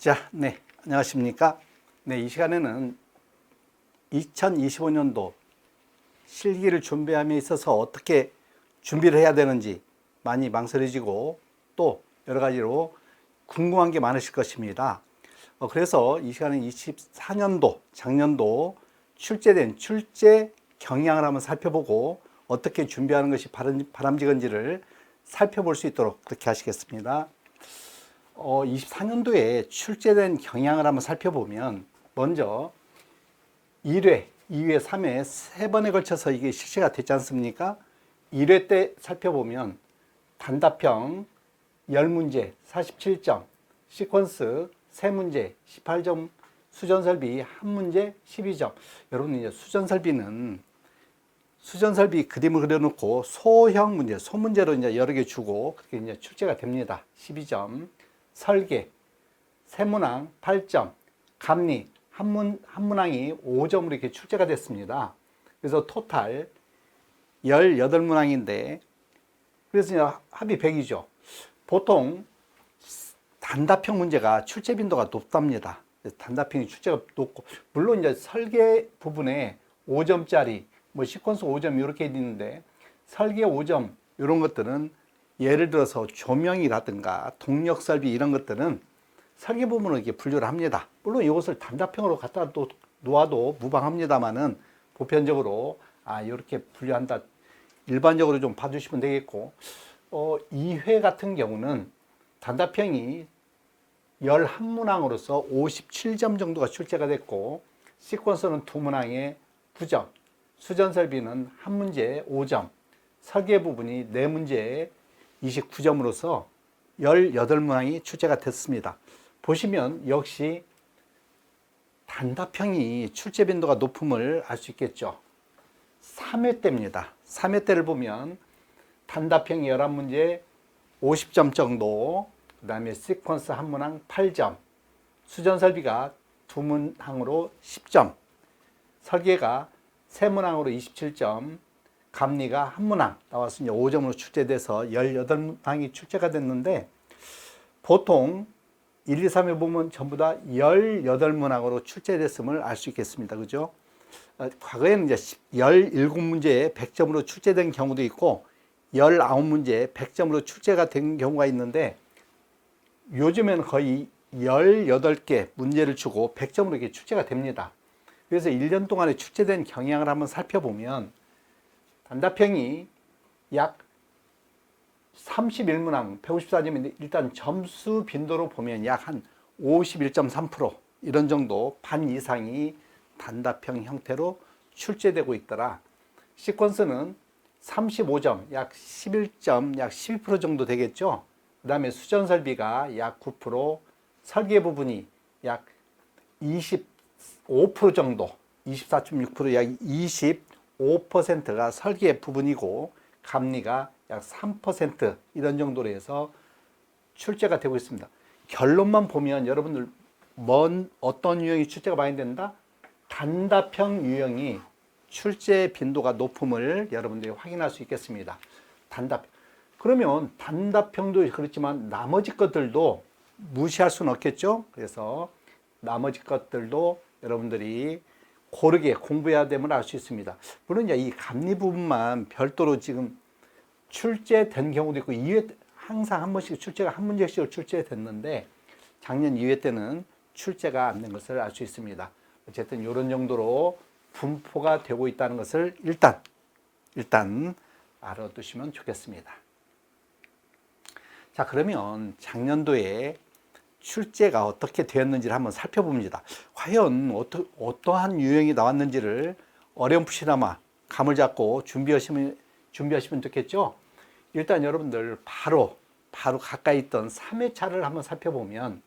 자, 네, 안녕하십니까? 네, 이 시간에는 2025년도 실기를 준비함에 있어서 어떻게 준비를 해야 되는지 많이 망설여지고 또 여러 가지로 궁금한 게 많으실 것입니다. 그래서 이 시간에 24년도, 작년도 출제된 출제 경향을 한번 살펴보고 어떻게 준비하는 것이 바람직한지를 살펴볼 수 있도록 그렇게 하시겠습니다. 24년도에 출제된 경향을 한번 살펴보면 먼저 1회, 2회, 3회 3번에 걸쳐서 이게 실시가 됐지 않습니까? 1회 때 살펴보면 단답형 10문제 47점, 시퀀스 3문제 18점, 수전설비 1문제 12점. 여러분 이제 수전설비 그림을 그려놓고 소형 문제, 소문제로 이제 여러 개 주고 그렇게 이제 출제가 됩니다. 12점. 설계, 세문항 8점, 감리, 한문항이 5점으로 이렇게 출제가 됐습니다. 그래서 토탈 18문항인데, 그래서 이제 합이 100이죠. 보통 단답형 문제가 출제 빈도가 높답니다. 단답형이 출제가 높고, 물론 이제 설계 부분에 5점짜리, 뭐 시퀀스 5점 이렇게 있는데, 설계 5점 이런 것들은 예를 들어서 조명이라든가 동력 설비 이런 것들은 설계 부분을 이렇게 분류를 합니다. 물론 이것을 단답형으로 갖다 놓아도 무방합니다만은 보편적으로 이렇게 분류한다. 일반적으로 좀 봐주시면 되겠고, 2회 같은 경우는 단답형이 11문항으로서 57점 정도가 출제가 됐고, 시퀀스는 2문항에 9점, 수전설비는 1문제에 5점, 설계 부분이 4문제에 29점으로서 18문항이 출제가 됐습니다. 보시면 역시 단답형이 출제 빈도가 높음을 알 수 있겠죠. 3회 때입니다. 3회 때를 보면 단답형 11문제 50점 정도, 그 다음에 시퀀스 한 문항 8점, 수전설비가 2문항으로 10점, 설계가 3문항으로 27점, 감리가 한 문항 나와서 이제 5점으로 출제돼서 18문항이 출제가 됐는데, 보통 1, 2, 3에 보면 전부 다 18문항으로 출제됐음을 알 수 있겠습니다. 그죠? 과거에는 이제 17문제에 100점으로 출제된 경우도 있고 19문제에 100점으로 출제가 된 경우가 있는데, 요즘에는 거의 18개 문제를 주고 100점으로 이렇게 출제가 됩니다. 그래서 1년 동안에 출제된 경향을 한번 살펴보면 단답형이 약 31문항 154점인데, 일단 점수 빈도로 보면 약 한 51.3% 이런 정도 반 이상이 단답형 형태로 출제되고 있더라. 시퀀스는 35점, 약 11점, 약 12% 정도 되겠죠. 그 다음에 수전설비가 약 9%, 설계 부분이 약 25% 정도, 24.6%, 약 25%가 설계 부분이고, 감리가 약 3% 이런 정도로 해서 출제가 되고 있습니다. 결론만 보면 여러분들 어떤 유형이 출제가 많이 된다? 단답형 유형이 출제 빈도가 높음을 여러분들이 확인할 수 있겠습니다. 그러면 단답형도 그렇지만 나머지 것들도 무시할 수는 없겠죠. 그래서 나머지 것들도 여러분들이 고르게 공부해야 됨을 알 수 있습니다. 물론 이제 이 감리 부분만 별도로 지금 출제된 경우도 있고, 2회 때 항상 한 번씩 출제가 한 문제씩으로 출제됐는데, 작년 2회 때는 출제가 안 된 것을 알 수 있습니다. 어쨌든 이런 정도로 분포가 되고 있다는 것을 일단 알아두시면 좋겠습니다. 자, 그러면 작년도에 출제가 어떻게 되었는지를 한번 살펴봅니다. 과연 어떠한 유형이 나왔는지를 어렴풋이나마 감을 잡고 준비하시면 좋겠죠. 일단 여러분들 바로 가까이 있던 3회차를 한번 살펴보면,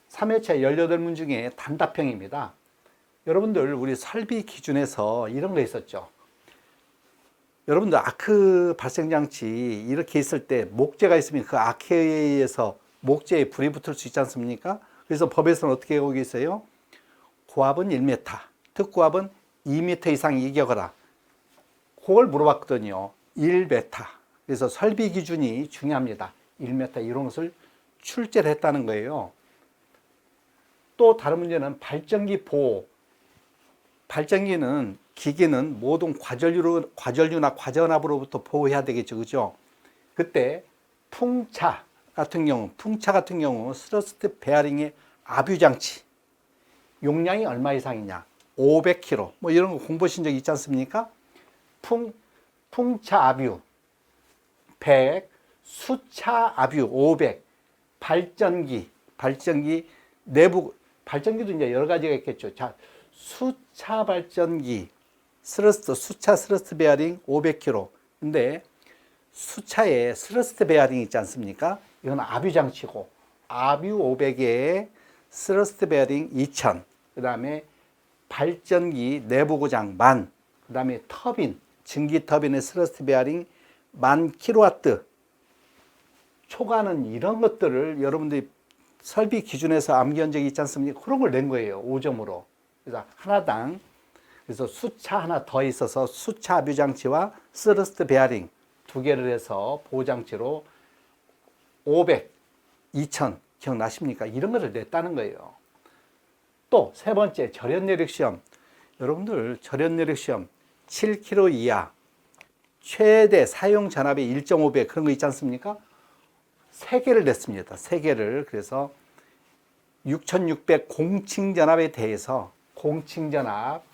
3회차 18문 중에 단답형입니다. 여러분들 우리 설비 기준에서 이런 거 있었죠. 여러분들 아크 발생장치 이렇게 있을 때 목재가 있으면 그 아크에 의해서 목재에 불이 붙을 수 있지 않습니까? 그래서 법에서는 어떻게 하고 있어요? 고압은 1m, 특고압은 2m 이상 이격하라. 그걸 물어봤거든요. 1m. 그래서 설비 기준이 중요합니다. 1m 이런 것을 출제를 했다는 거예요. 또 다른 문제는 발전기 보호. 발전기는 기기는 모든 과전류나 과전압으로부터 보호해야 되겠죠. 그죠? 그때 풍차 같은 경우 스러스트 베어링의 압유 장치 용량이 얼마 이상이냐? 500kg. 뭐 이런 거 공부하신 적 있지 않습니까? 풍차 압유 100, 수차 압유 500, 발전기 내부 발전기도 이제 여러 가지가 있겠죠. 자, 수차 발전기 수차 스러스트 베어링 500kg. 근데 수차에 스러스트 베어링 있지 않습니까? 이건 압유 장치고 압유 500에 스러스트 베어링 2000. 그다음에 발전기 내부 고장 10,000. 그다음에 터빈 증기 터빈의 스러스트 베어링 10,000kW. 초과는 이런 것들을 여러분들이 설비 기준에서 암기한 적이 있지 않습니까? 그런 걸 낸 거예요. 5점으로. 그래서 하나당 그래서 수차 하나 더 있어서 수차 압유 장치와 스러스트 베어링 두 개를 해서 보호장치로 500, 2000 기억나십니까? 이런 거를 냈다는 거예요. 또 세 번째 절연 내력 시험. 여러분들 절연 내력 시험 7kg 이하 최대 사용 전압의 1.5배 그런 거 있지 않습니까? 3개를 냈습니다. 3개를. 그래서 6600 공칭 전압에 대해서 공칭 전압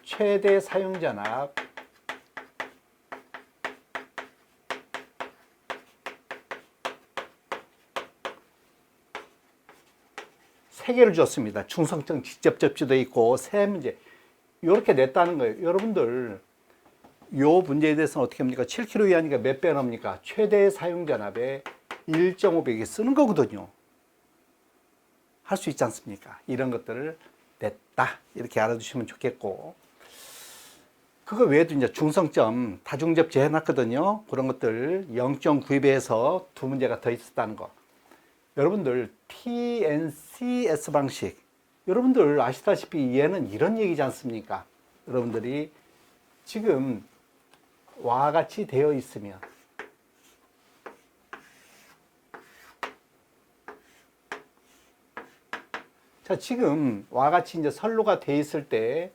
최대 사용 전압 세 개를 줬습니다. 중성증 직접 접지도 있고 세 문제 이렇게 냈다는 거예요. 여러분들 요 문제에 대해서는 어떻게 합니까? 7kg 이하니까 몇 배 나옵니까? 최대 사용 전압에 1.5배기 쓰는 거거든요. 할 수 있지 않습니까? 이런 것들을 냈다. 이렇게 알아두시면 좋겠고. 그거 외에도 이제 중성점 다중접지 해놨거든요. 그런 것들 0.9배에서 두 문제가 더 있었다는 거. 여러분들 TNCS 방식. 여러분들 아시다시피 얘는 이런 얘기지 않습니까? 여러분들이 지금 와 같이 되어 있으면 자, 지금 와 같이 이제 선로가 되어 있을 때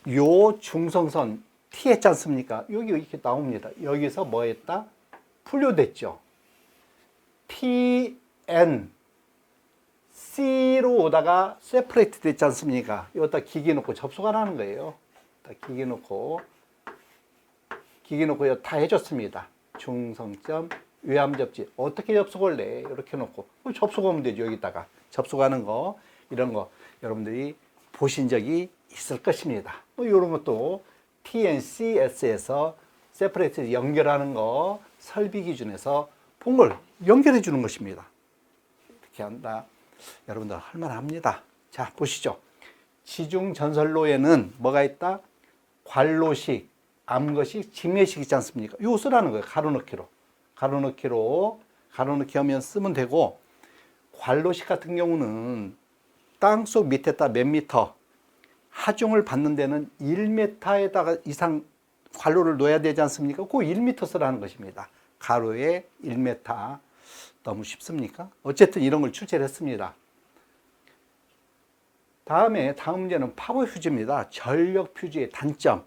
요 중성선 T 했지 않습니까? 여기 이렇게 나옵니다. 여기서 뭐 했다? 분류됐죠. TN C로 오다가 세퍼레이트 됐지 않습니까? 여기다 기계 놓고 접속하라는 거예요. 기계 놓고 다 해줬습니다. 중성점 외암 접지 어떻게 접속을 해? 이렇게 놓고 접속하면 되죠. 여기다가 접속하는 거 이런 거 여러분들이 보신 적이 있을 것입니다. 뭐 이런 것도 TNCS에서 세퍼레이트 연결하는 거 설비 기준에서 본 걸 연결해 주는 것입니다. 이렇게 한다. 여러분들 할만합니다. 자, 보시죠. 지중 전선로에는 뭐가 있다? 관로식, 암거식, 직례식 있지 않습니까? 이거 쓰라는 거예요. 가로넣기로 하면 쓰면 되고, 관로식 같은 경우는 땅속 밑에다 몇 미터, 하중을 받는 데는 1m에다가 이상 관로를 놓아야 되지 않습니까? 그 1m 쓰라는 것입니다. 가로에 1m. 너무 쉽습니까? 어쨌든 이런 걸 출제를 했습니다. 다음 문제는 파워 휴즈입니다. 전력 퓨즈의 단점.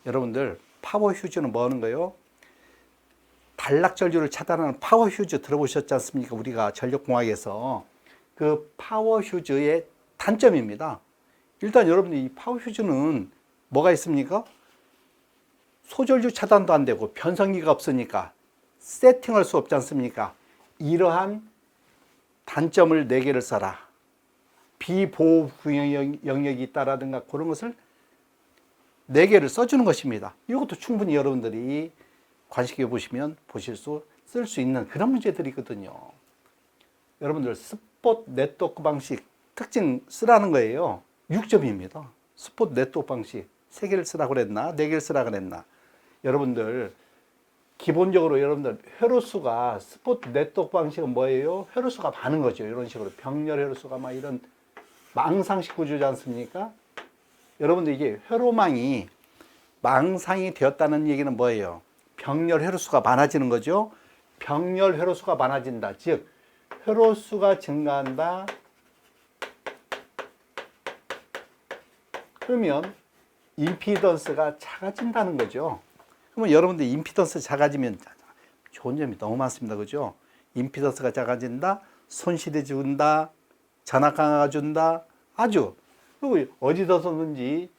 여러분들 파워 휴즈는 뭐 하는 거예요? 단락 전류를 차단하는 파워 휴즈 들어보셨지 않습니까? 우리가 전력공학에서 그 파워 휴즈의 단점입니다. 일단 여러분들 이 파워 휴즈는 뭐가 있습니까? 소전류 차단도 안 되고 변성기가 없으니까 세팅할 수 없지 않습니까? 이러한 단점을 4개를 써라. 비보호 영역이 있다라든가 그런 것을 4개를 써주는 것입니다. 이것도 충분히 여러분들이 관심 있게 보시면 쓸 수 있는 그런 문제들이거든요. 여러분들 스폿 네트워크 방식 특징 쓰라는 거예요. 6점입니다. 스폿 네트워크 방식 3개를 쓰라고 그랬나? 4개를 쓰라고 그랬나? 여러분들 기본적으로 여러분들 회로수가 스폿 네트워크 방식은 뭐예요? 회로수가 많은 거죠. 이런 식으로 병렬 회로수가 막 이런 망상식 구조지 않습니까? 여러분들 이게 회로망이 망상이 되었다는 얘기는 뭐예요? 병렬 회로수가 많아지는 거죠. 병렬 회로수가 많아진다. 즉 회로수가 증가한다. 그러면 임피던스가 작아진다는 거죠. 그러면 여러분들 임피던스 작아지면 좋은 점이 너무 많습니다. 그죠? 임피던스가 작아진다. 손실이 준다. 전압 강화가 준다. 아주. 그리고 어디서든지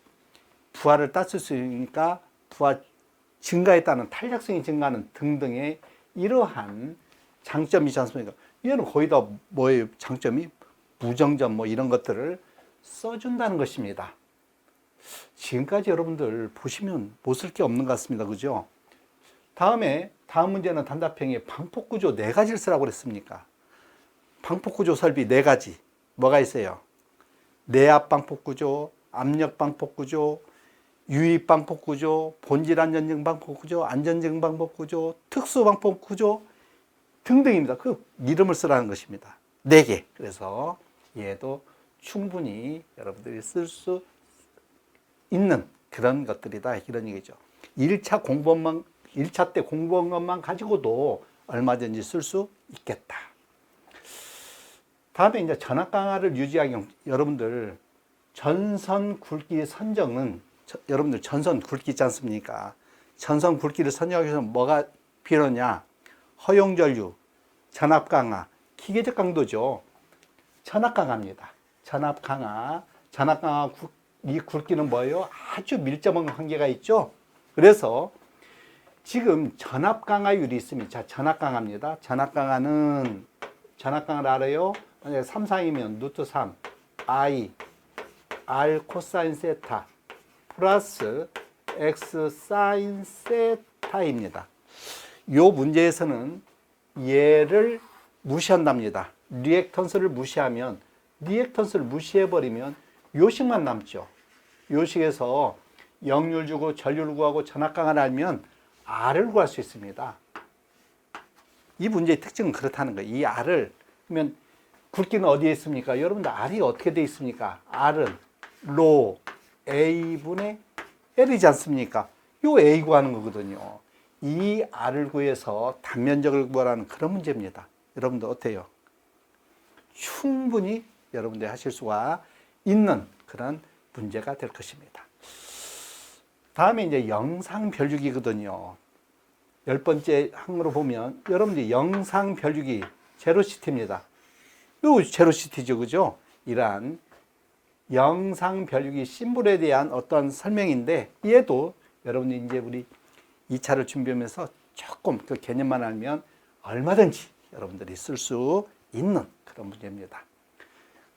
부하를 땄을 수 있으니까 부하 증가에 따른 탄력성이 증가하는 등등의 이러한 장점이 있지 않습니까? 얘는 거의 다 뭐예요? 장점이 무정점 뭐 이런 것들을 써준다는 것입니다. 지금까지 여러분들 보시면 못 쓸 게 없는 것 같습니다. 그죠? 다음 문제는 단답형의 방폭구조 4가지를 쓰라고 그랬습니까? 방폭구조 설비 4가지. 뭐가 있어요? 내압 방폭구조, 압력 방폭구조, 유입 방폭구조, 본질 안전증 방폭구조, 안전증 방폭구조, 특수 방폭구조 등등입니다. 그 이름을 쓰라는 것입니다. 4개. 그래서 얘도 충분히 여러분들이 쓸 수 있는 그런 것들이다. 이런 얘기죠. 1차 때 공부한 것만 가지고도 얼마든지 쓸 수 있겠다. 다음에 이제 전압 강화를 유지하기 여러분들 전선 굵기 선정은 여러분들 전선 굵기 있지 않습니까? 전선 굵기를 선정하기 위해서 뭐가 필요하냐? 허용 전류, 전압 강화, 기계적 강도죠. 전압 강화입니다. 전압 강화 이 굵기는 뭐예요? 아주 밀접한 관계가 있죠. 그래서 지금 전압 강화율이 있습니다. 자, 전압 강화입니다. 전압 강화를 알아요? 만약에 3, 4이면 루트 3, I, R 코사인 세타 플러스 X 사인 세타입니다. 이 문제에서는 얘를 무시한답니다. 리액턴스를 무시해버리면 요식만 남죠. 요식에서 역률 주고 전류를 구하고 전압 강화를 알면 R을 구할 수 있습니다. 이 문제의 특징은 그렇다는 거예요. 이 R을 그러면 굵기는 어디에 있습니까? 여러분들 R이 어떻게 되어 있습니까? R은 로 A분의 L이지 않습니까? 요 A 구하는 거거든요. 이 R을 구해서 단면적을 구하라는 그런 문제입니다. 여러분들 어때요? 충분히 여러분들이 하실 수가 있는 그런 문제가 될 것입니다. 다음에 이제 영상 별주기거든요. 10번째 항으로 보면 여러분들 영상 별주기 제로시티입니다. 요 제로시티죠. 그죠? 이러한 영상 별주기 심볼에 대한 어떤 설명인데 얘도 여러분이 이제 우리 2차를 준비하면서 조금 그 개념만 알면 얼마든지 여러분들이 쓸 수 있는 그런 문제입니다.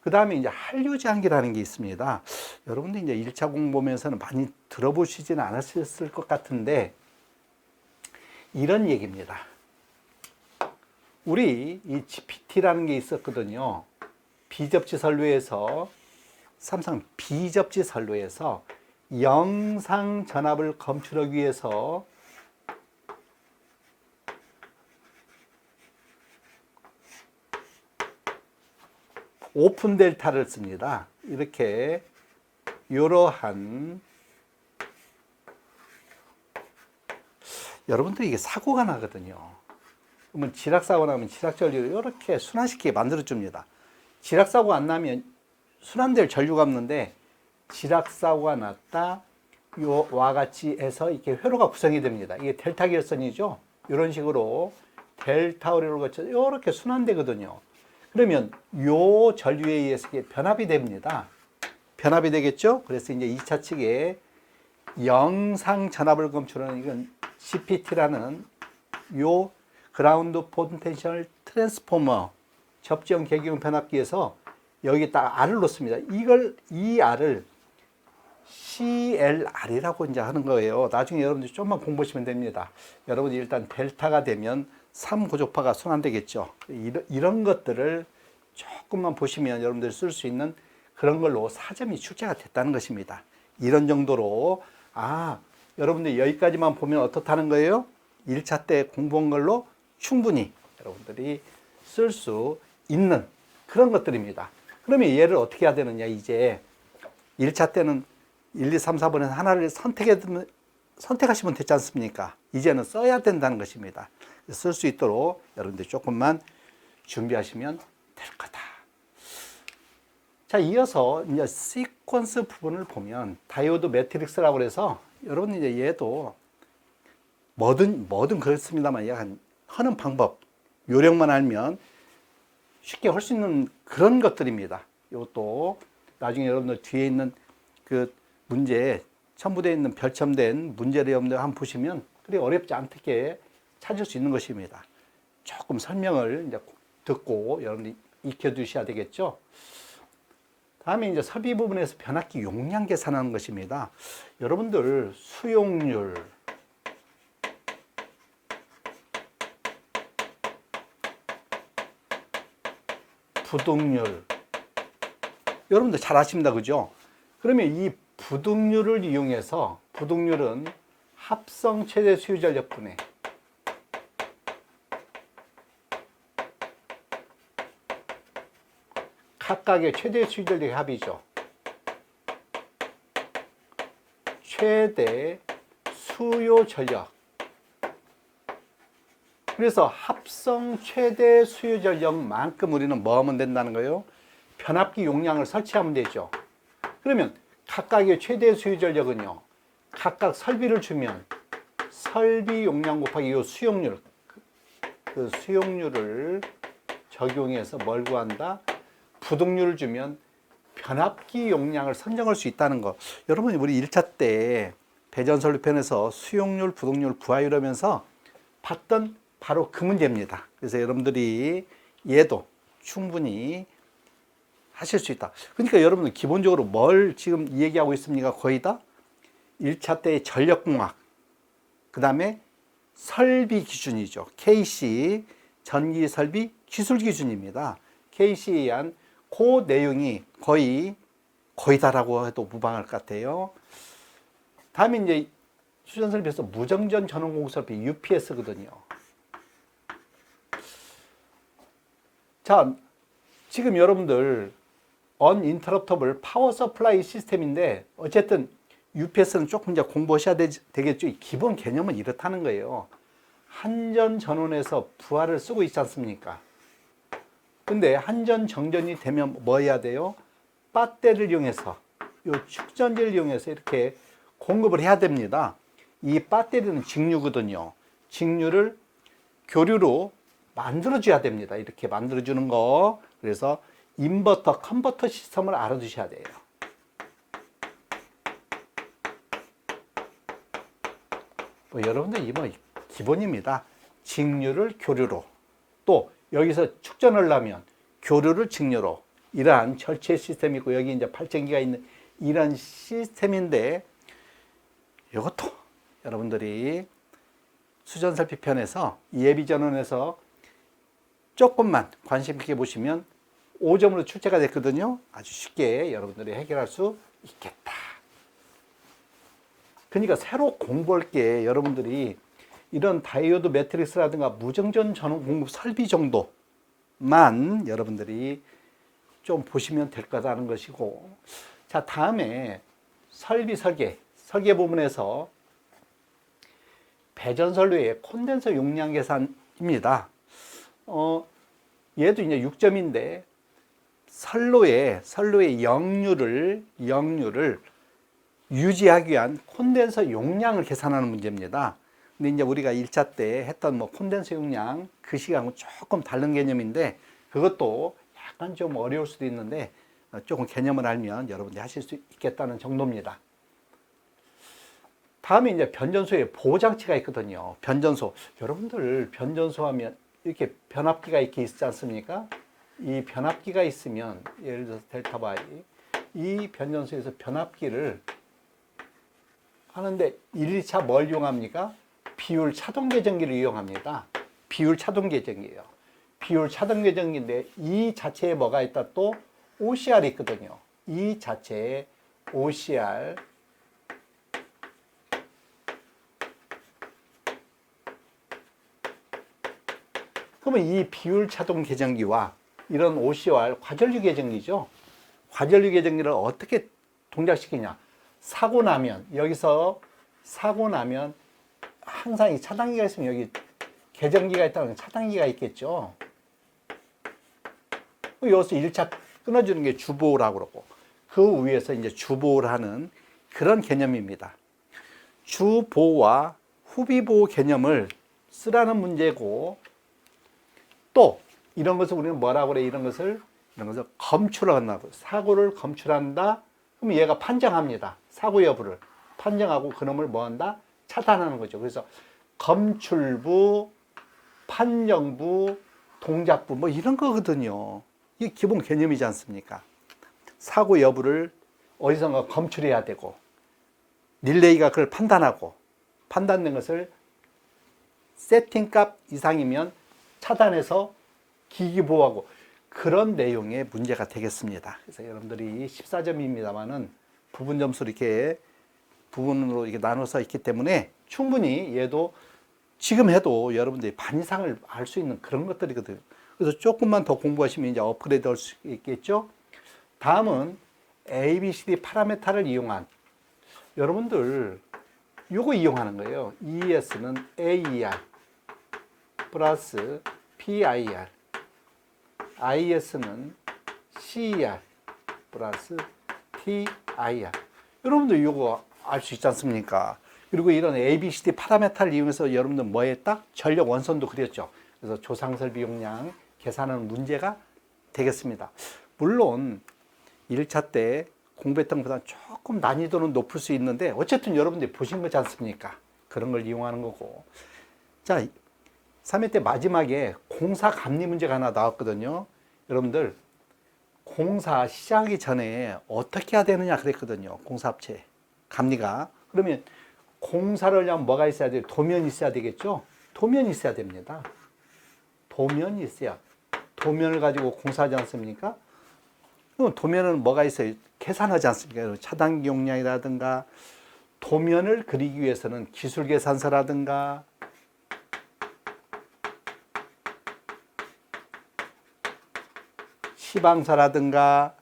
그 다음에 이제 한류장기라는 게 있습니다. 여러분들 이제 1차 공부하면서는 많이 들어보시지는 않으셨을 것 같은데 이런 얘기입니다. 우리 이 GPT라는 게 있었거든요. 비접지 선로에서 삼성 비접지 선로에서 영상 전압을 검출하기 위해서 오픈 델타를 씁니다. 이렇게 이러한 여러분들 이게 사고가 나거든요. 그러면 지락사고 나면 지락전류를 이렇게 순환시키게 만들어줍니다. 지락사고 안 나면 순환될 전류가 없는데 지락사고가 났다 요와 같이 해서 이렇게 회로가 구성이 됩니다. 이게 델타 결선이죠. 이런 식으로 델타 회로를 거쳐서 이렇게 순환되거든요. 그러면 요 전류에 의해서 이게 변압이 됩니다. 변압이 되겠죠? 그래서 이제 2차 측에 영상 전압을 검출하는 이건 GPT라는 요 그라운드 포텐셜 트랜스포머 접지형 계기형 변압기에서 여기 딱 R을 놓습니다. 이 R을 CLR이라고 이제 하는 거예요. 나중에 여러분들 좀만 공부하시면 됩니다. 여러분이 일단 델타가 되면 3고조파가 순환되겠죠. 이런 것들을 조금만 보시면 여러분들이 쓸 수 있는 그런 걸로 사점이 출제가 됐다는 것입니다. 이런 정도로 여러분들 여기까지만 보면 어떻다는 거예요? 1차 때 공부한 걸로 충분히 여러분들이 쓸 수 있는 그런 것들입니다. 그러면 얘를 어떻게 해야 되느냐? 이제 1차 때는 1, 2, 3, 4번에서 하나를 선택해 선택하시면 되지 않습니까? 이제는 써야 된다는 것입니다. 쓸 수 있도록 여러분들 조금만 준비하시면 될 거다. 자, 이어서 이제 시퀀스 부분을 보면 다이오드 매트릭스라고 해서 여러분 이제 얘도 뭐든 그렇습니다만 약간 하는 방법, 요령만 알면 쉽게 할 수 있는 그런 것들입니다. 이것도 나중에 여러분들 뒤에 있는 그 문제 첨부되어 있는 별첨된 문제를 여러분들 한번 보시면 그리 어렵지 않게 찾을 수 있는 것입니다. 조금 설명을 이제 듣고 여러분들이 익혀두셔야 되겠죠. 다음에 이제 설비 부분에서 변압기 용량 계산하는 것입니다. 여러분들 수용률, 부동률, 여러분들 잘 아십니다. 그죠? 그러면 이 부동률을 이용해서, 부동률은 합성 최대 수요 전력분의 각각의 최대 수요 전력의 합이죠. 최대 수요 전력. 그래서 합성 최대 수요 전력만큼 우리는 뭐 하면 된다는 거예요? 변압기 용량을 설치하면 되죠. 그러면 각각의 최대 수요 전력은요, 각각 설비를 주면 설비 용량 곱하기 이 수용률, 그 수용률을 적용해서 뭘 구한다? 부동률을 주면 변압기 용량을 선정할 수 있다는 거. 여러분이 우리 1차 때 배전설비 편에서 수용률, 부동률 구하려면서 봤던 바로 그 문제입니다. 그래서 여러분들이 얘도 충분히 하실 수 있다. 그러니까 여러분들 기본적으로 뭘 지금 얘기하고 있습니까? 거의 다 1차 때의 전력공학, 그 다음에 설비 기준이죠. KC, 전기설비 기술 기준입니다. KC에 의한 그 내용이 거의 다라고 해도 무방할 것 같아요. 다음에 이제 수전설비에서 무정전 전원공급설비 UPS거든요. 자, 지금 여러분들 uninterruptible 파워 서플라이 시스템인데 어쨌든 UPS는 조금 이제 공부하셔야 되겠죠. 기본 개념은 이렇다는 거예요. 한전 전원에서 부하를 쓰고 있지 않습니까? 근데 한전 정전이 되면 뭐 해야 돼요? 배터리를 이용해서, 이 축전지를 이용해서 이렇게 공급을 해야 됩니다. 이 배터리는 직류거든요. 직류를 교류로 만들어줘야 됩니다. 이렇게 만들어주는 거. 그래서 인버터, 컨버터 시스템을 알아두셔야 돼요. 뭐 여러분들 이 뭐 기본입니다. 직류를 교류로, 또 여기서 축전을 하면 교류를 직류로, 이러한 절체 시스템이 있고 여기 이제 발전기가 있는 이런 시스템인데, 이것도 여러분들이 수전설비 편에서 예비전원에서 조금만 관심 있게 보시면 5점으로 출제가 됐거든요. 아주 쉽게 여러분들이 해결할 수 있겠다. 그러니까 새로 공부할 게 여러분들이 이런 다이오드 매트릭스라든가 무정전 전원 공급 설비 정도만 여러분들이 좀 보시면 될 거라는 것이고, 자, 다음에 설비 설계 부분에서 배전선로의 콘덴서 용량 계산입니다. 얘도 이제 6점인데 선로의 역류를 유지하기 위한 콘덴서 용량을 계산하는 문제입니다. 근데 이제 우리가 1차 때 했던 뭐 콘덴서 용량 그 시간하고 조금 다른 개념인데 그것도 약간 좀 어려울 수도 있는데 조금 개념을 알면 여러분들이 하실 수 있겠다는 정도입니다. 다음에 이제 변전소에 보호장치가 있거든요. 변전소. 여러분들 변전소 하면 이렇게 변압기가 이렇게 있지 않습니까? 이 변압기가 있으면 예를 들어서 델타 바이, 이 변전소에서 변압기를 하는데 1, 2차 뭘 이용합니까? 비율 차동 계정기를 이용합니다. 비율 차동 계정기예요. 비율 차동 계정기인데 이 자체에 뭐가 있다? 또 OCR이 있거든요. 이 자체에 OCR, 그러면 이 비율 차동 계정기와 이런 OCR 과전류 계정기죠. 과전류 계정기를 어떻게 동작시키냐? 사고 나면 여기서 사고 나면 항상 이 차단기가 있으면 여기 개전기가 있다면 차단기가 있겠죠. 여기서 1차 끊어주는 게 주보호라고 그러고, 그 위에서 이제 주보호를 하는 그런 개념입니다. 주보호와 후비보호 개념을 쓰라는 문제고, 또 이런 것을 우리는 뭐라고 그래? 이런 것을 검출한다고. 사고를 검출한다. 그럼 얘가 판정합니다. 사고 여부를 판정하고 그놈을 뭐 한다? 차단하는 거죠. 그래서 검출부, 판정부, 동작부 뭐 이런 거거든요. 이게 기본 개념이지 않습니까? 사고 여부를 어디선가 검출해야 되고, 릴레이가 그걸 판단하고, 판단된 것을 세팅값 이상이면 차단해서 기기 보호하고, 그런 내용의 문제가 되겠습니다. 그래서 여러분들이 14점입니다만은 부분 점수를 이렇게 부분으로 이렇게 나눠서 있기 때문에 충분히 얘도 지금 해도 여러분들이 반 이상을 알 수 있는 그런 것들이거든요. 그래서 조금만 더 공부하시면 이제 업그레이드 할 수 있겠죠. 다음은 ABCD 파라메타를 이용한, 여러분들 요거 이용하는 거예요. ES는 AER 플러스 PIR, IS는 CER 플러스 TIR. 여러분들 요거 알 수 있지 않습니까? 그리고 이런 ABCD 파라메타를 이용해서 여러분들 뭐 했다? 전력 원선도 그렸죠. 그래서 조상설비 용량 계산하는 문제가 되겠습니다. 물론 1차 때 공부했던 것보다 조금 난이도는 높을 수 있는데 어쨌든 여러분들이 보신 거지 않습니까? 그런 걸 이용하는 거고. 자, 3회 때 마지막에 공사 감리 문제가 하나 나왔거든요. 여러분들 공사 시작하기 전에 어떻게 해야 되느냐 그랬거든요. 공사업체 감리가. 그러면 공사를 하려면 뭐가 있어야 돼요? 도면이 있어야 되겠죠? 도면이 있어야 됩니다. 도면이 있어야. 도면을 가지고 공사하지 않습니까? 그럼 도면은 뭐가 있어요? 계산하지 않습니까? 차단기 용량이라든가, 도면을 그리기 위해서는 기술 계산서라든가, 시방서라든가,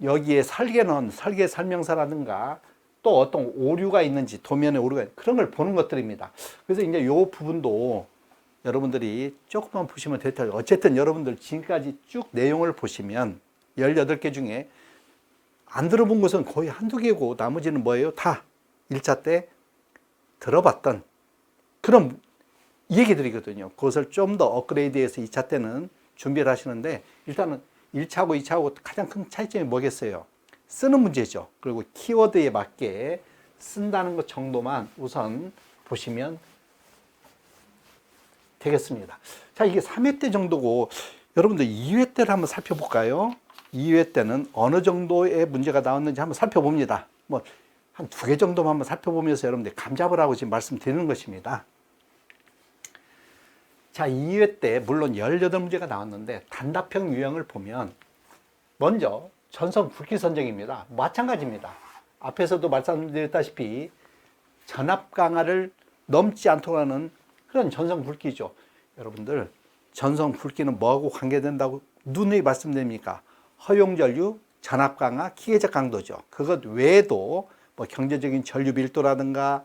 여기에 설계는 설계 설명서라든가, 또 어떤 오류가 있는지, 도면에 오류가 있는지, 그런 걸 보는 것들입니다. 그래서 이제 이 부분도 여러분들이 조금만 보시면 될 텐데, 어쨌든 여러분들 지금까지 쭉 내용을 보시면 18개 중에 안 들어본 것은 거의 한두 개고, 나머지는 뭐예요? 다 1차 때 들어봤던 그런 얘기들이거든요. 그것을 좀 더 업그레이드해서 2차 때는 준비를 하시는데, 일단은 1차하고 2차하고 가장 큰 차이점이 뭐겠어요? 쓰는 문제죠. 그리고 키워드에 맞게 쓴다는 것 정도만 우선 보시면 되겠습니다. 자, 이게 3회 때 정도고, 여러분들 2회 때를 한번 살펴볼까요? 2회 때는 어느 정도의 문제가 나왔는지 한번 살펴봅니다. 뭐 한 2개 정도만 한번 살펴보면서 여러분들 감 잡으라고 지금 말씀드리는 것입니다. 자, 2회 때 물론 18문제가 나왔는데 단답형 유형을 보면 먼저 전선 굵기 선정입니다. 마찬가지입니다. 앞에서도 말씀드렸다시피 전압 강화를 넘지 않도록 하는 그런 전선 굵기죠. 여러분들 전선 굵기는 뭐하고 관계된다고 누누이 말씀드립니까? 허용 전류, 전압 강화, 기계적 강도죠. 그것 외에도 뭐 경제적인 전류 밀도라든가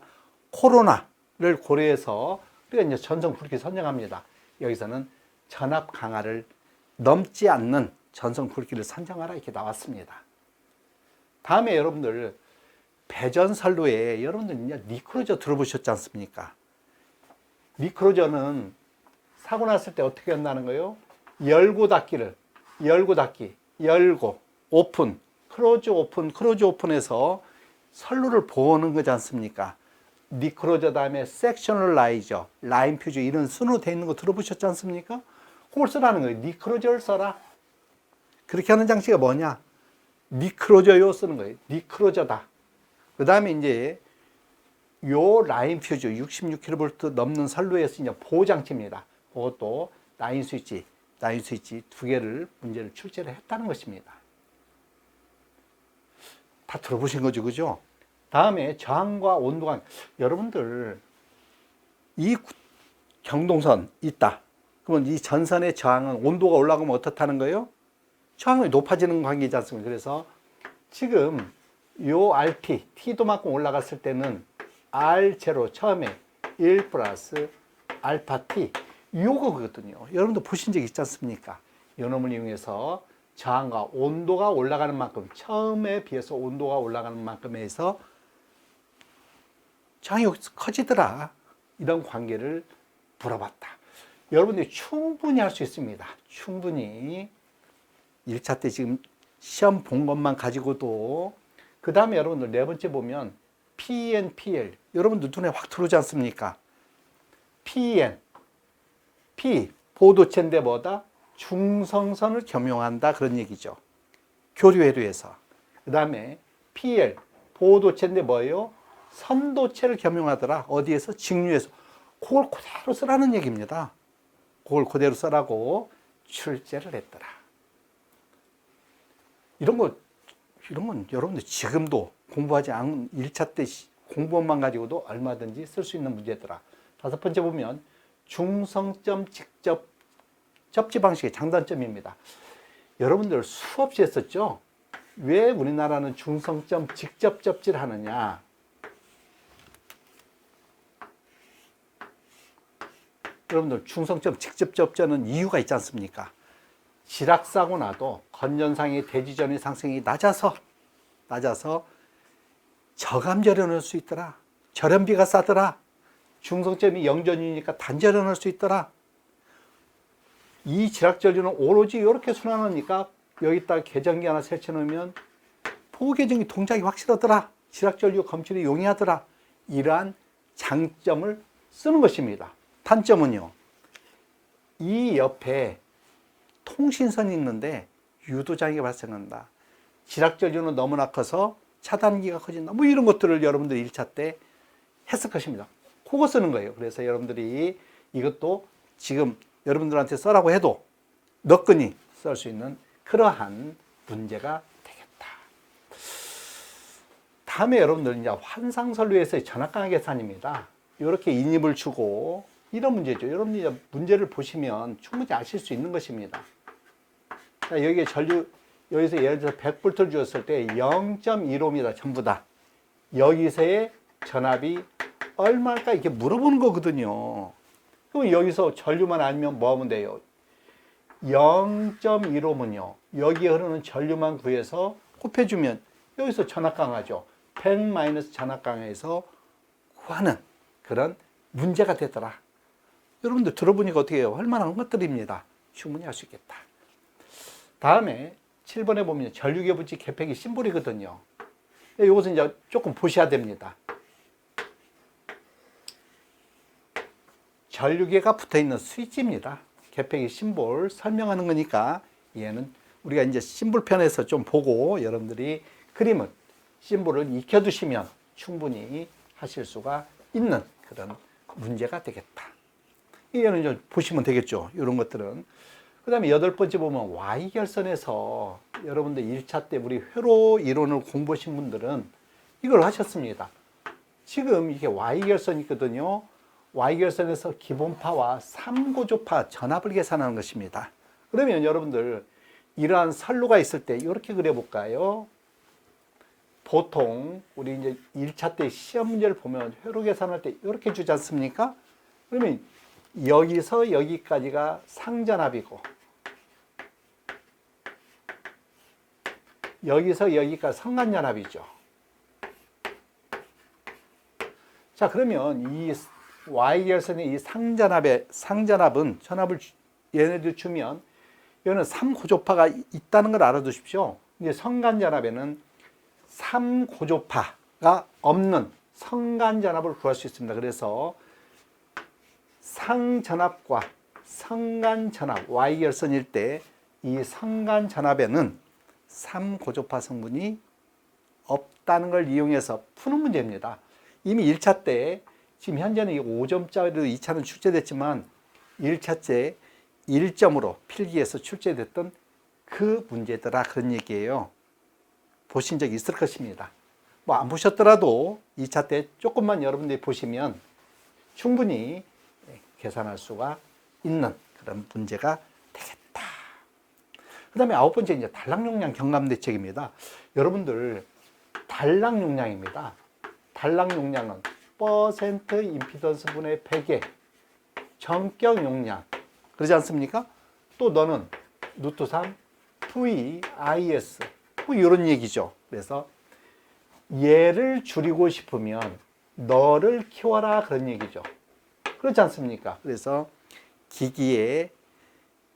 코로나를 고려해서 우리가 이제 전선 굵기 선정합니다. 여기서는 전압 강화를 넘지 않는 전선 굵기를 선정하라 이렇게 나왔습니다. 다음에 여러분들 배전선로에 여러분들 이제 리크로저 들어보셨지 않습니까? 리크로저는 사고 났을 때 어떻게 한다는 거예요? 열고 닫기, 열고, 오픈, 클로즈 오픈, 클로즈 오픈해서 선로를 보호하는 거지 않습니까? 리크로저 다음에 섹셔널 라이저, 라인 퓨즈 이런 순으로 되어 있는 거 들어보셨지 않습니까? 그걸 쓰라는 거예요. 리크로저를 써라. 그렇게 하는 장치가 뭐냐? 리크로저요 쓰는 거예요. 리크로저다. 그 다음에 이제 요 라인 퓨즈 66kV 넘는 선로에서 이제 보호 장치입니다. 그것도 라인 스위치 2개를 문제를 출제를 했다는 것입니다. 다 들어보신 거죠, 그죠? 다음에 저항과 온도가, 여러분들 이 경동선 있다. 그러면 이 전선의 저항은 온도가 올라가면 어떻다는 거예요? 저항이 높아지는 관계이지 않습니까? 그래서 지금 요 RT, T도만큼 올라갔을 때는 R0 처음에 1 플러스 알파 t 요거거든요. 여러분도 보신 적 있지 않습니까? 이 놈을 이용해서 저항과 온도가 올라가는 만큼, 처음에 비해서 온도가 올라가는 만큼에 서 저항이 커지더라. 이런 관계를 물어봤다. 여러분들이 충분히 할 수 있습니다. 충분히 1차 때 지금 시험 본 것만 가지고도. 그 다음에 여러분들 네 번째 보면 PN, PL. 여러분들 눈에 확 들어오지 않습니까? PN, P, 보도체인데 뭐다? 중성선을 겸용한다. 그런 얘기죠. 교류회로에서. 그 다음에 PL, 보도체인데 뭐예요? 선도체를 겸용하더라. 어디에서? 직류에서. 그걸 그대로 쓰라는 얘기입니다. 그걸 그대로 쓰라고 출제를 했더라. 이런 건 여러분들 지금도 공부하지 않은 1차 때 공부만 가지고도 얼마든지 쓸 수 있는 문제더라. 다섯 번째 보면 중성점 직접 접지 방식의 장단점입니다. 여러분들 수없이 했었죠? 왜 우리나라는 중성점 직접 접지를 하느냐? 여러분들 중성점 직접 접지하는 이유가 있지 않습니까? 지락사고 나도 건전상의 대지전의 상승이 낮아서 저감전환할 수 있더라. 절연비가 싸더라. 중성점이 영전이니까 단전환할 수 있더라. 이 지락전류는 오로지 이렇게 순환하니까 여기다 계정기 하나 설치해 놓으면 포계정기 동작이 확실하더라. 지락전류 검출이 용이하더라. 이러한 장점을 쓰는 것입니다. 단점은요, 이 옆에 통신선이 있는데 유도장애가 발생한다. 지락전류는 너무나 커서 차단기가 커진다. 뭐 이런 것들을 여러분들이 1차 때 했을 것입니다. 그거 쓰는 거예요. 그래서 여러분들이 이것도 지금 여러분들한테 써라고 해도 너끈히 쓸 수 있는 그러한 문제가 되겠다. 다음에 여러분들 이제 환상선류에서의 전압강의 계산입니다. 이렇게 인입을 주고 이런 문제죠. 여러분들이 문제를 보시면 충분히 아실 수 있는 것입니다. 자, 여기에 여기서 예를 들어서 100V를 주었을 때 0.1옴이다. 전부 다. 여기서의 전압이 얼마일까? 이렇게 물어보는 거거든요. 그럼 여기서 전류만 알면 뭐 하면 돼요? 0.1옴은요. 여기에 흐르는 전류만 구해서 곱해주면 여기서 전압강하죠. 100 전압강에서 구하는 그런 문제가 되더라. 여러분들 들어보니까 어떻게 해요? 할 만한 것들입니다. 충분히 할 수 있겠다. 다음에 7번에 보면 전류계부지 개폐기 심볼이거든요. 이것은 이제 조금 보셔야 됩니다. 전류계가 붙어있는 스위치입니다. 개폐기 심볼 설명하는 거니까 얘는 우리가 이제 심볼 편에서 좀 보고 여러분들이 그림을 심볼을 익혀두시면 충분히 하실 수가 있는 그런 문제가 되겠다. 이거는 이제 보시면 되겠죠. 이런 것들은. 그 다음에 8번째 보면 Y결선에서 여러분들 1차 때 우리 회로 이론을 공부하신 분들은 이걸 하셨습니다. 지금 이게 Y결선이 있거든요. Y결선에서 기본파와 3고조파 전압을 계산하는 것입니다. 그러면 여러분들 이러한 선로가 있을 때 이렇게 그려볼까요? 보통 우리 이제 1차 때 시험 문제를 보면 회로 계산할 때 이렇게 주지 않습니까? 그러면 여기서 여기까지가 상전압이고 여기서 여기까지 상간전압이죠. 자, 그러면 이 Y결선의 이 상전압은 전압을 얘네들 주면 이거는 3고조파가 있다는 걸 알아두십시오. 이제 성간전압에는 3고조파가 없는 성간전압을 구할 수 있습니다. 그래서 상전압과 성간전압, Y결선일 때 이 성간전압에는 3고조파 성분이 없다는 걸 이용해서 푸는 문제입니다. 이미 1차 때 지금 현재는 5점짜리로 2차는 출제됐지만 1차 때 1점으로 필기에서 출제됐던 그 문제더라 그런 얘기예요. 보신 적 있을 것입니다. 뭐 안 보셨더라도 2차 때 조금만 여러분들이 보시면 충분히 계산할 수가 있는 그런 문제가 되겠다. 그 다음에 9번째 이제 단락용량 경감대책입니다. 여러분들 단락용량입니다. 단락용량은 10% 임피던스 분의 100의 전격 용량. 그러지 않습니까? 또 너는 루트 3 VIS. 뭐 이런 얘기죠. 그래서 얘를 줄이고 싶으면 너를 키워라 그런 얘기죠. 그렇지 않습니까? 그래서 기기에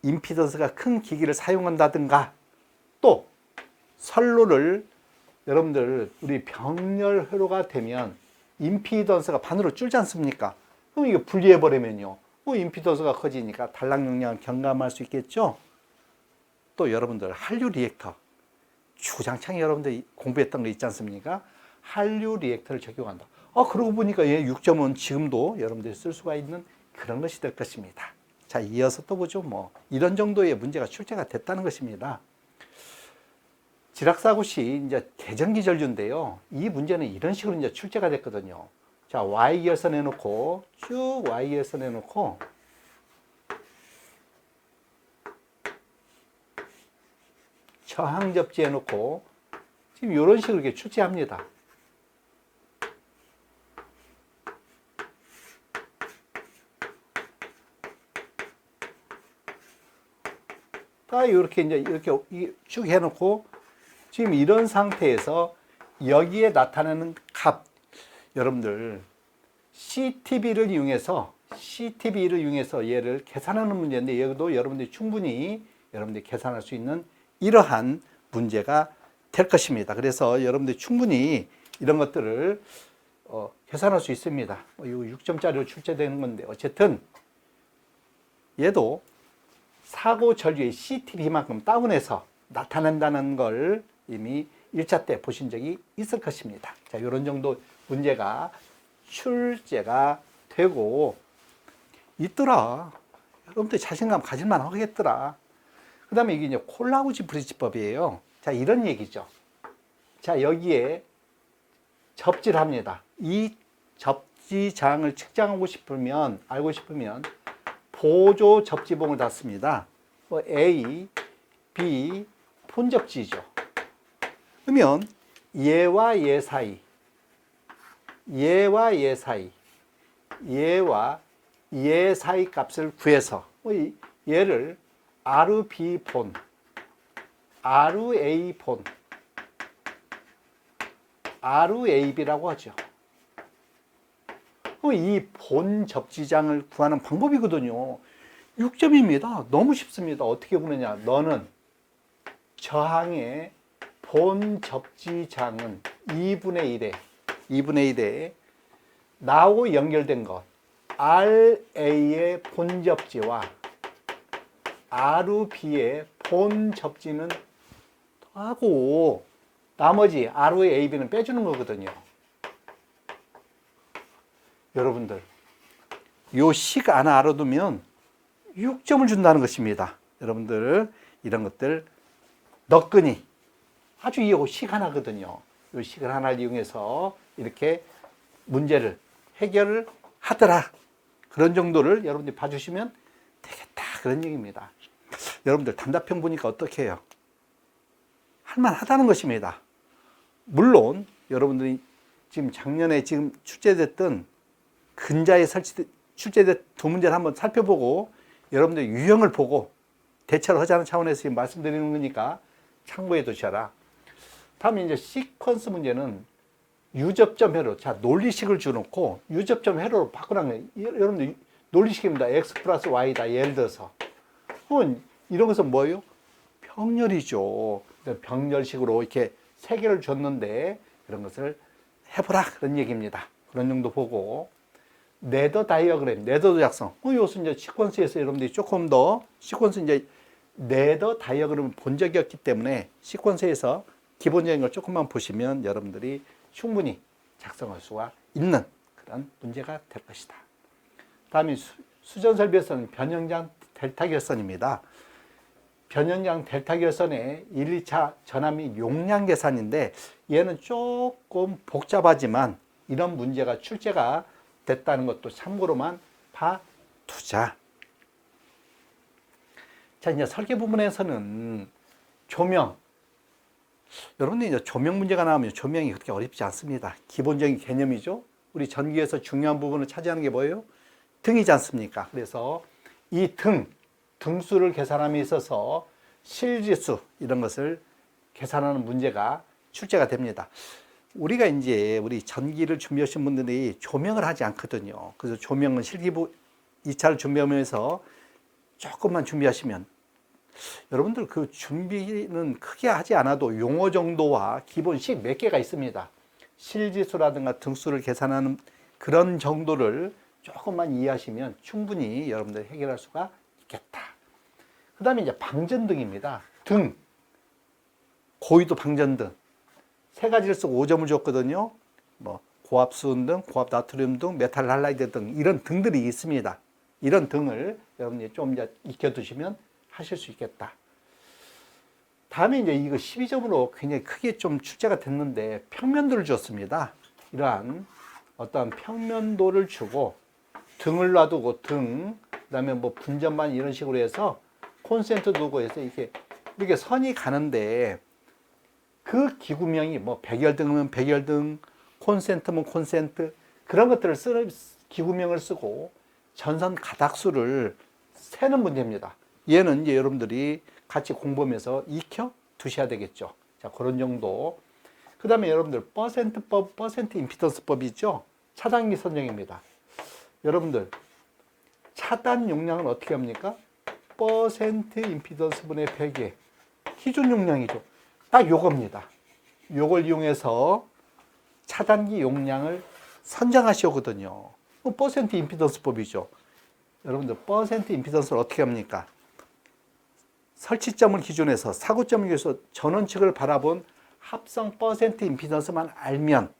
임피던스가 큰 기기를 사용한다든가 또 선로를 여러분들 우리 병렬 회로가 되면 임피던스가 반으로 줄지 않습니까? 그럼 이거 분리해 버리면요. 임피던스가 커지니까 단락 용량을 경감할 수 있겠죠. 또 여러분들 한류 리액터 주장창 여러분들 공부했던 거 있지 않습니까? 한류 리액터를 적용한다. 그러고 보니까 얘 6점은 지금도 여러분들이 쓸 수가 있는 그런 것이 될 것입니다. 자, 이어서 또 보죠. 이런 정도의 문제가 출제가 됐다는 것입니다. 지락사고시 이제 대전기전류인데요. 이 문제는 이런 식으로 이제 출제가 됐거든요. 자, Y결선 해놓고 쭉 Y결선 해놓고 저항 접지해놓고 지금 이런 식으로 이렇게 출제합니다. 딱 이렇게 이제 이렇게 쭉 해놓고 지금 이런 상태에서 여기에 나타나는 값 여러분들 CTB를 이용해서 얘를 계산하는 문제인데 여기도 여러분들이 충분히 여러분들이 계산할 수 있는 이러한 문제가 될 것입니다. 그래서 여러분들이 충분히 이런 것들을 계산할 수 있습니다. 이거 6점짜리로 출제되는 건데 어쨌든 얘도 사고 전류의 CTB만큼 다운해서 나타난다는 걸 이미 1차 때 보신 적이 있을 것입니다. 자, 이런 정도 문제가 출제가 되고 있더라. 여러분들 자신감 가질만 하겠더라. 그 다음에 이게 이제 콜라우지 브리지법이에요. 자, 이런 얘기죠. 자, 여기에 접지를 합니다. 이 접지장을 측정하고 싶으면, 알고 싶으면, 보조 접지봉을 닫습니다. A, B, 폰접지죠. 그러면 얘와 얘 사이, 얘와 얘 사이, 얘와 얘 사이 값을 구해서 얘를 RB 폰, RA 폰, RAB라고 하죠. 이 본 접지장을 구하는 방법이거든요. 6점입니다. 너무 쉽습니다. 어떻게 구느냐. 너는 저항의 본 접지장은 2분의 1에 나하고 연결된 것 RA의 본 접지와 RB의 본 접지는 하고 나머지 RAB는 빼주는 거거든요. 여러분들 요 식 하나 알아두면 6점을 준다는 것입니다. 여러분들 이런 것들 너끈히 아주 이 식 하나거든요. 이 식을 하나를 이용해서 이렇게 문제를 해결을 하더라. 그런 정도를 여러분들이 봐주시면 되겠다. 그런 얘기입니다. 여러분들 단답형 보니까 어떻게 해요? 할만하다는 것입니다. 물론 여러분들이 지금 작년에 지금 출제됐던 근자에 출제된 두 문제를 한번 살펴보고 여러분들 유형을 보고 대처를 하자는 차원에서 지금 말씀드리는 거니까 참고해 두셔라. 다음에 이제 시퀀스 문제는 유접점 회로, 자, 논리식을 주놓고 유접점 회로로 바꾸라는 거예요. 여러분들 논리식입니다. x 플러스 y다. 예를 들어서. 이런 것은 뭐예요? 병렬이죠. 병렬식으로 이렇게 세 개를 줬는데 이런 것을 해보라. 그런 얘기입니다. 그런 정도 보고. 네더 다이어그램, 네더 작성. 이것은 이제 시퀀스에서 여러분들이 조금 더, 시퀀스 이제 네더 다이어그램을 본 적이 없기 때문에 시퀀스에서 기본적인 걸 조금만 보시면 여러분들이 충분히 작성할 수가 있는 그런 문제가 될 것이다. 다음에 수전설비결선은 변형장 델타 결선입니다. 변형장 델타 결선의 1, 2차 전압 및 용량 계산인데 얘는 조금 복잡하지만 이런 문제가 출제가 됐다는 것도 참고로만 봐두자. 자, 이제 설계 부분에서는 조명. 여러분들 이제 조명 문제가 나오면 조명이 그렇게 어렵지 않습니다. 기본적인 개념이죠. 우리 전기에서 중요한 부분을 차지하는 게 뭐예요? 등이지 않습니까? 그래서 이 등수를 계산함에 있어서 실지수 이런 것을 계산하는 문제가 출제가 됩니다. 우리가 이제 우리 전기를 준비하신 분들이 조명을 하지 않거든요. 그래서 조명은 실기부 2차를 준비하면서 조금만 준비하시면 여러분들 그 준비는 크게 하지 않아도 용어 정도와 기본식 몇 개가 있습니다. 실지수라든가 등수를 계산하는 그런 정도를 조금만 이해하시면 충분히 여러분들 해결할 수가 있겠다. 그 다음에 이제 방전등입니다. 등, 고위도 방전등. 세 가지를 쓰고 5점을 줬거든요. 뭐 고압수은 등, 고압 나트륨 등, 메탈 할라이드 등 이런 등들이 있습니다. 이런 등을 여러분이 좀 이제 익혀두시면 하실 수 있겠다. 다음에 이제 이거 12점으로 굉장히 크게 좀 출제가 됐는데 평면도를 줬습니다. 이러한 어떤 평면도를 주고 등을 놔두고 등, 그다음에 뭐 분전반 이런 식으로 해서 콘센트 두고 해서 이렇게 선이 가는데 그 기구명이 뭐 백열등이면 백열등, 콘센트면 콘센트 그런 것들을 쓰는 기구명을 쓰고 전선 가닥수를 세는 문제입니다. 얘는 이제 여러분들이 같이 공부하면서 익혀 두셔야 되겠죠. 자, 그런 정도. 그 다음에 여러분들 퍼센트 임피던스법 있죠? 차단기 선정입니다. 여러분들 차단 용량은 어떻게 합니까? 퍼센트 임피던스 분의 100의 기준 용량이죠. 딱 요겁니다. 요걸 이용해서 차단기 용량을 선정하시거든요. 퍼센트 임피던스법이죠. 여러분들 퍼센트 임피던스를 어떻게 합니까? 설치점을 기준해서 사고점을 기준해서 전원측을 바라본 합성 퍼센트 임피던스만 알면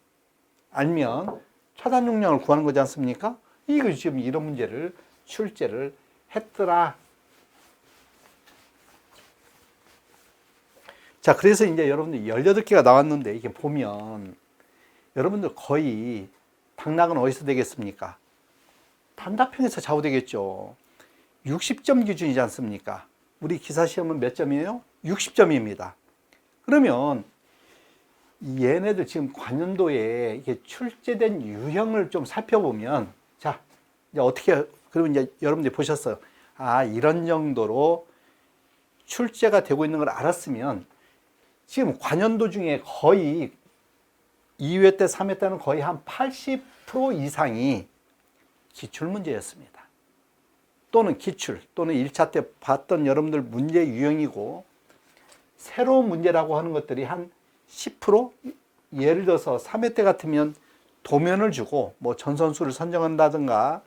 차단 용량을 구하는 거지 않습니까? 이거 지금 이런 문제를 출제를 했더라. 자, 그래서 이제 여러분들 18개가 나왔는데 이게 보면 여러분들 거의 당락은 어디서 되겠습니까? 단답형에서 좌우되겠죠. 60점 기준이지 않습니까? 우리 기사시험은 몇 점이에요? 60점입니다. 그러면 얘네들 지금 관연도에 이게 출제된 유형을 좀 살펴보면, 자, 이제 어떻게, 그러면 이제 여러분들이 보셨어요. 아, 이런 정도로 출제가 되고 있는 걸 알았으면, 지금 관연도 중에 거의 2회 때, 3회 때는 거의 한 80% 이상이 기출문제였습니다. 또는 기출, 또는 1차 때 봤던 여러분들 문제 유형이고, 새로운 문제라고 하는 것들이 한 10%? 예를 들어서 3회 때 같으면 도면을 주고 뭐 전선수를 선정한다든가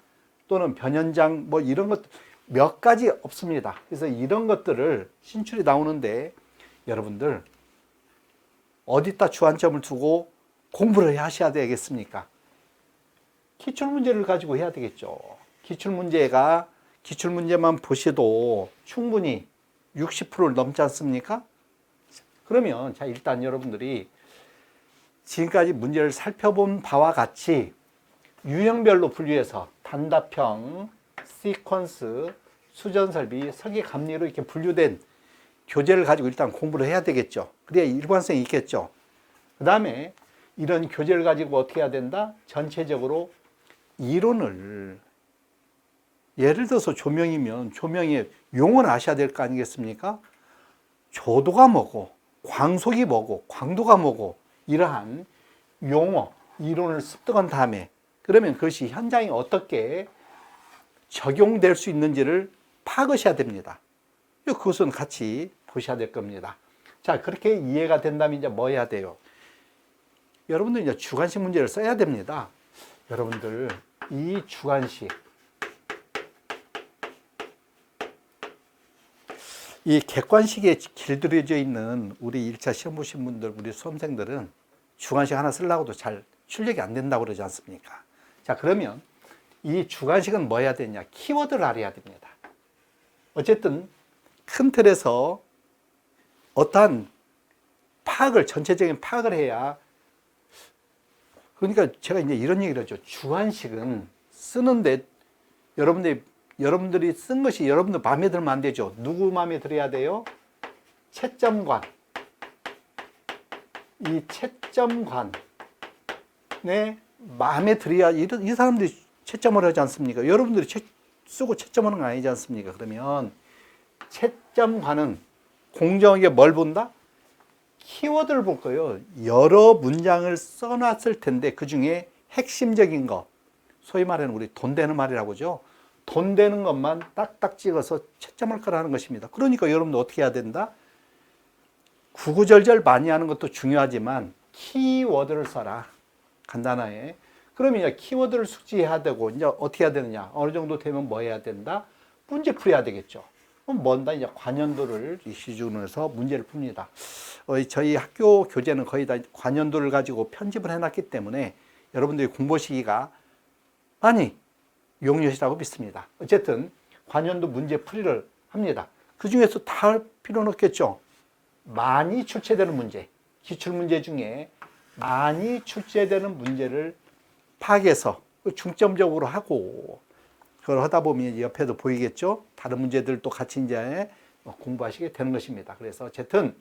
또는 변연장 뭐 이런 것 몇 가지 없습니다. 그래서 이런 것들을 신출이 나오는데 여러분들 어디다 주안점을 두고 공부를 하셔야 되겠습니까? 기출문제를 가지고 해야 되겠죠. 기출문제만 보셔도 충분히 60%를 넘지 않습니까? 그러면 자, 일단 여러분들이 지금까지 문제를 살펴본 바와 같이 유형별로 분류해서 단답형, 시퀀스, 수전설비, 설계감리로 이렇게 분류된 교재를 가지고 일단 공부를 해야 되겠죠. 그래야 일관성이 있겠죠. 그 다음에 이런 교재를 가지고 어떻게 해야 된다? 전체적으로 이론을, 예를 들어서 조명이면 조명의 용어는 아셔야 될 거 아니겠습니까? 조도가 뭐고 광속이 뭐고 광도가 뭐고 이러한 용어, 이론을 습득한 다음에 그러면 그것이 현장에 어떻게 적용될 수 있는지를 파악하셔야 됩니다. 그것은 같이 보셔야 될 겁니다. 자, 그렇게 이해가 된다면 이제 뭐 해야 돼요? 여러분들 이제 주관식 문제를 써야 됩니다. 여러분들 이 주관식, 이 객관식에 길들여져 있는 우리 1차 시험 보신 분들, 우리 수험생들은 주관식 하나 쓰려고도 잘 출력이 안 된다고 그러지 않습니까? 자, 그러면 이 주관식은 뭐 해야 되냐? 키워드를 알아야 됩니다. 어쨌든 큰 틀에서 어떠한 파악을, 전체적인 파악을 해야, 그러니까 제가 이제 이런 얘기를 하죠. 주관식은 쓰는데 여러분들이 쓴 것이 여러분들 마음에 들면 안 되죠. 누구 마음에 들어야 돼요? 채점관. 이 채점관의 마음에 들어야 이 사람들이 채점을 하지 않습니까? 여러분들이 쓰고 채점하는 거 아니지 않습니까? 그러면 채점관은 공정하게 뭘 본다? 키워드를 볼 거예요. 여러 문장을 써놨을 텐데 그 중에 핵심적인 거, 소위 말하는 우리 돈 되는 말이라고 하죠. 돈 되는 것만 딱딱 찍어서 채점할 거라는 것입니다. 그러니까 여러분들 어떻게 해야 된다? 구구절절 많이 하는 것도 중요하지만 키워드를 써라. 간단하게. 그러면 이제 키워드를 숙지해야 되고 이제 어떻게 해야 되느냐? 어느 정도 되면 뭐 해야 된다? 문제 풀어야 되겠죠. 그럼 뭔다? 이제 관연도를 기준으로 해서 문제를 풉니다. 저희 학교 교재는 거의 다 관연도를 가지고 편집을 해놨기 때문에 여러분들이 공부하시기가 많이 용이하시다고 믿습니다. 어쨌든 관연도 문제 풀이를 합니다. 그 중에서 다 할 필요는 없겠죠. 많이 출제되는 문제, 기출문제 중에 많이 출제되는 문제를 파악해서 중점적으로 하고, 그걸 하다 보면 옆에도 보이겠죠. 다른 문제들도 같이 이제 공부하시게 되는 것입니다. 그래서 어쨌든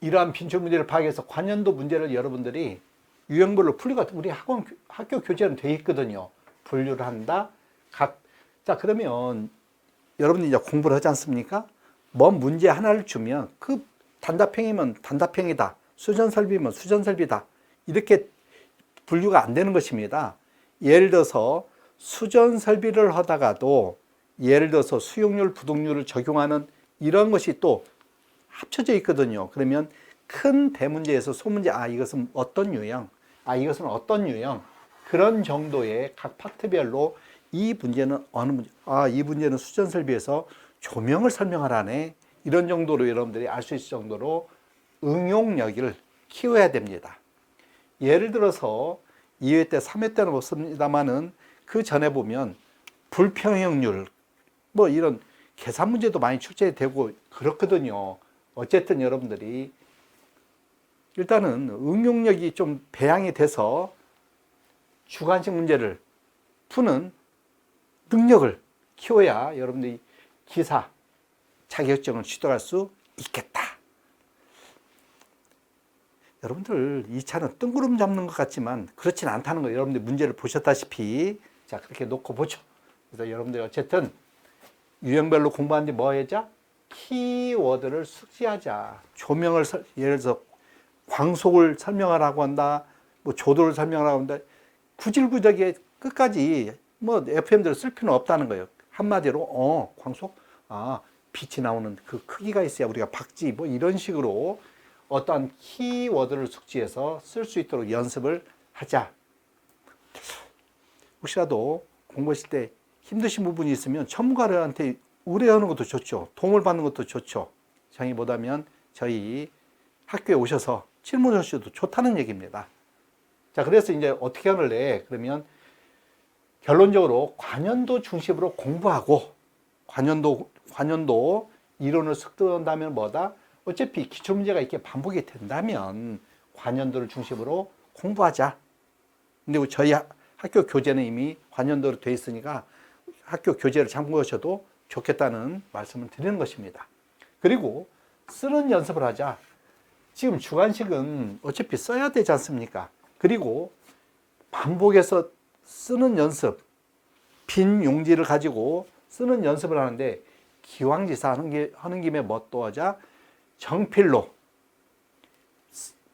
이러한 빈출 문제를 파악해서 관연도 문제를 여러분들이 유형별로 풀리고, 우리 학교 교재는 돼 있거든요. 분류를 한다. 자, 그러면 여러분이 이제 공부를 하지 않습니까? 뭔 문제 하나를 주면 그 단답형이면 단답형이다. 수전설비면 수전설비다. 이렇게 분류가 안 되는 것입니다. 예를 들어서 수전설비를 하다가도 예를 들어서 수용률, 부동률을 적용하는 이런 것이 또 합쳐져 있거든요. 그러면 큰 대문제에서 소문제, 이것은 어떤 유형, 이것은 어떤 유형, 그런 정도의 각 파트별로 이 문제는 어느 문제, 이 문제는 수전설비에서 조명을 설명하라네. 이런 정도로 여러분들이 알 수 있을 정도로 응용력을 키워야 됩니다. 예를 들어서 2회 때, 3회 때는 없습니다만은 그 전에 보면 불평형률, 뭐 이런 계산 문제도 많이 출제되고 그렇거든요. 어쨌든 여러분들이 일단은 응용력이 좀 배양이 돼서 주관식 문제를 푸는 능력을 키워야 여러분들이 기사 자격증을 취득할 수 있겠다. 여러분들 이 차는 뜬구름 잡는 것 같지만 그렇진 않다는 거 여러분들 문제를 보셨다시피 자 그렇게 놓고 보죠. 그래서 여러분들 어쨌든 유형별로 공부하는데 뭐 하자? 키워드를 숙지하자. 조명을 예를 들어서 광속을 설명하라고 한다. 뭐 조도를 설명하라고 한다. 구질구질하게 끝까지 뭐 FM대로 쓸 필요는 없다는 거예요. 한마디로 광속 빛이 나오는 그 크기가 있어야 우리가 박지 뭐 이런 식으로 어떠한 키워드를 숙지해서 쓸 수 있도록 연습을 하자. 혹시라도 공부하실 때 힘드신 부분이 있으면 전문가들한테 의뢰하는 것도 좋죠. 도움을 받는 것도 좋죠. 장이 못하면 저희 학교에 오셔서 질문하셔도 좋다는 얘기입니다. 자, 그래서 이제 어떻게 하길래 그러면 결론적으로 관연도 중심으로 공부하고 관연도 이론을 습득한다면 뭐다? 어차피 기출문제가 이렇게 반복이 된다면 관연도를 중심으로 공부하자. 근데 저희 학교 교재는 이미 관연도로 되어 있으니까 학교 교재를 참고하셔도 좋겠다는 말씀을 드리는 것입니다. 그리고 쓰는 연습을 하자. 지금 주관식은 어차피 써야 되지 않습니까? 그리고 반복해서 쓰는 연습, 빈 용지를 가지고 쓰는 연습을 하는데 기왕지사 하는 김에 뭐 또 하자? 정필로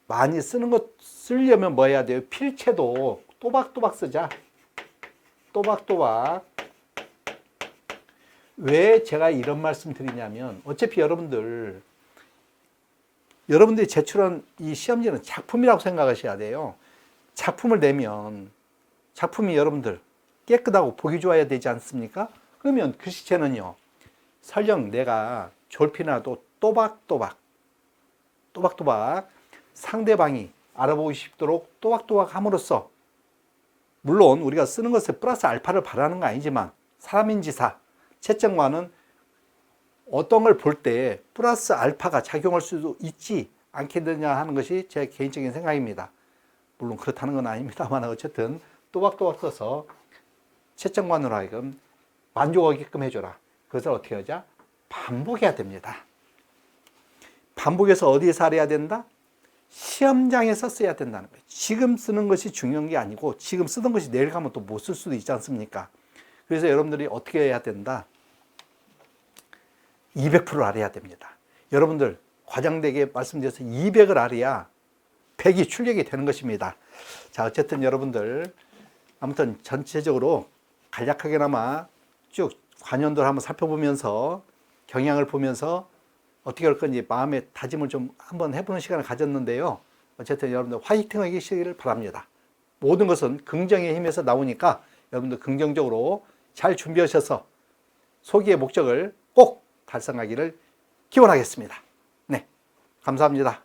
많이 쓰려면 뭐 해야 돼요? 필체도 또박또박 쓰자. 또박또박. 왜 제가 이런 말씀 드리냐면 어차피 여러분들이 제출한 이 시험지는 작품이라고 생각하셔야 돼요. 작품을 내면 작품이 여러분들 깨끗하고 보기 좋아야 되지 않습니까? 그러면 글씨체는요. 설령 내가 졸피나도 또박또박 상대방이 알아보기 쉽도록 또박또박 함으로써 물론 우리가 쓰는 것에 플러스 알파를 바라는 건 아니지만 사람인지사 채점관은 어떤 걸 볼 때 플러스 알파가 작용할 수도 있지 않겠느냐 하는 것이 제 개인적인 생각입니다. 물론 그렇다는 건 아닙니다만 어쨌든 또박또박 써서 채점관으로 하여금 만족하게끔 해줘라. 그것을 어떻게 하자? 반복해야 됩니다. 반복해서 어디에서 알아야 된다? 시험장에서 써야 된다는 거예요. 지금 쓰는 것이 중요한 게 아니고 지금 쓰던 것이 내일 가면 또 못 쓸 수도 있지 않습니까? 그래서 여러분들이 어떻게 해야 된다? 200%를 알아야 됩니다. 여러분들 과장되게 말씀드려서 200을 알아야 100이 출력이 되는 것입니다. 자, 어쨌든 여러분들 아무튼 전체적으로 간략하게나마 쭉 관연도를 한번 살펴보면서 경향을 보면서 어떻게 할 건지 마음의 다짐을 좀 한번 해보는 시간을 가졌는데요. 어쨌든 여러분들 화이팅 하시기를 바랍니다. 모든 것은 긍정의 힘에서 나오니까 여러분들 긍정적으로 잘 준비하셔서 소기의 목적을 꼭 달성하기를 기원하겠습니다. 네, 감사합니다.